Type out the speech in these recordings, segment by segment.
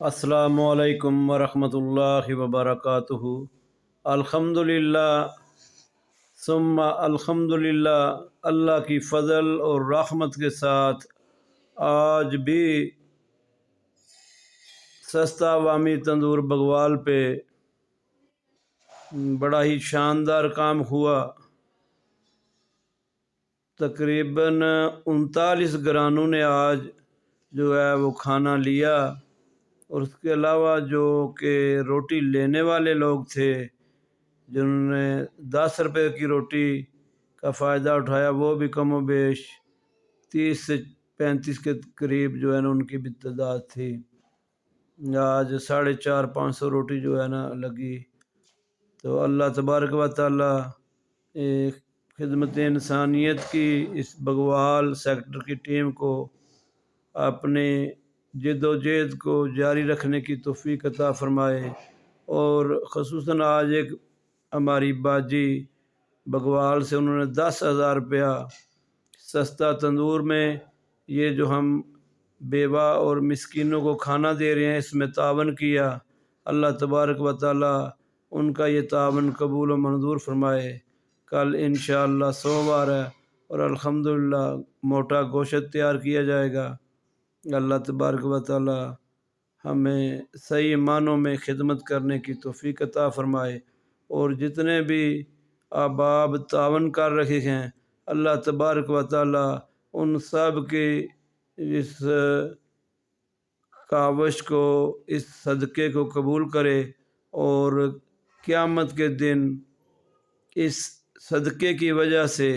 السلام علیکم ورحمۃ اللہ وبرکاتہ۔ الحمدللہ ثم الحمدللہ، اللہ کی فضل اور رحمت کے ساتھ آج بھی سستا عوامی تندور بگوال پہ بڑا ہی شاندار کام ہوا۔ تقریباً 39 گھرانوں نے آج جو ہے وہ کھانا لیا، اور اس کے علاوہ جو کہ روٹی لینے والے لوگ تھے جنہوں نے 10 روپے کی روٹی کا فائدہ اٹھایا، وہ بھی کم و بیش 30 سے 35 کے قریب جو ہے نا ان کی بھی تعداد تھی۔ آج 450-500 روٹی جو ہے نا لگی۔ تو اللہ تبارک و تعالیٰ خدمت انسانیت کی اس بگوال سیکٹر کی ٹیم کو اپنے جد و جہد کو جاری رکھنے کی توفیق عطا فرمائے، اور خصوصاً آج ایک ہماری باجی بگوال سے انہوں نے 10,000 روپیہ سستا تندور میں یہ جو ہم بیوہ اور مسکینوں کو کھانا دے رہے ہیں اس میں تعاون کیا۔ اللہ تبارک و تعالیٰ ان کا یہ تعاون قبول و منظور فرمائے۔ کل انشاءاللہ سوموار ہے اور الحمدللہ موٹا گوشت تیار کیا جائے گا۔ اللہ تبارک و تعالیٰ ہمیں صحیح معنوں میں خدمت کرنے کی توفیق عطا فرمائے، اور جتنے بھی احباب تعاون کر رہے ہیں اللہ تبارک و تعالیٰ ان سب کی اس کاوش کو، اس صدقے کو قبول کرے، اور قیامت کے دن اس صدقے کی وجہ سے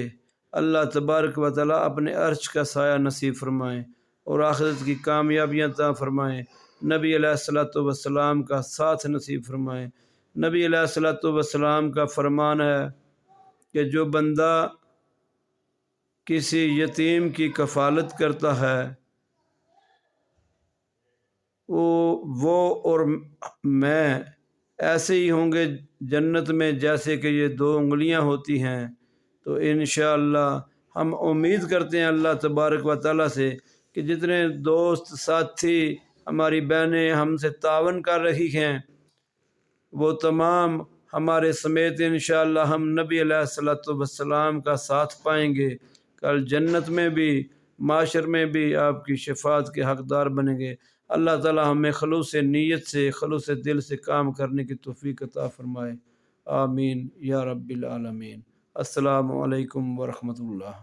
اللہ تبارک و تعالیٰ اپنے عرش کا سایہ نصیب فرمائیں اور آخرت کی کامیابیاں عطا فرمائیں، نبی علیہ الصلوۃ والسلام کا ساتھ نصیب فرمائیں۔ نبی علیہ الصلوۃ والسلام کا فرمان ہے کہ جو بندہ کسی یتیم کی کفالت کرتا ہے وہ اور میں ایسے ہی ہوں گے جنت میں جیسے کہ یہ 2 انگلیاں ہوتی ہیں۔ تو انشاءاللہ ہم امید کرتے ہیں اللہ تبارک و تعالیٰ سے کہ جتنے دوست ساتھی ہماری بہنیں ہم سے تعاون کر رہی ہیں وہ تمام ہمارے سمیت انشاءاللہ ہم نبی علیہ الصلوۃ والسلام کا ساتھ پائیں گے، کل جنت میں بھی معاشر میں بھی آپ کی شفاعت کے حقدار بنیں گے۔ اللہ تعالیٰ ہمیں خلوص نیت سے، خلوص دل سے کام کرنے کی توفیق عطا فرمائے، آمین یا رب العالمین۔ السلام علیکم ورحمۃ اللہ۔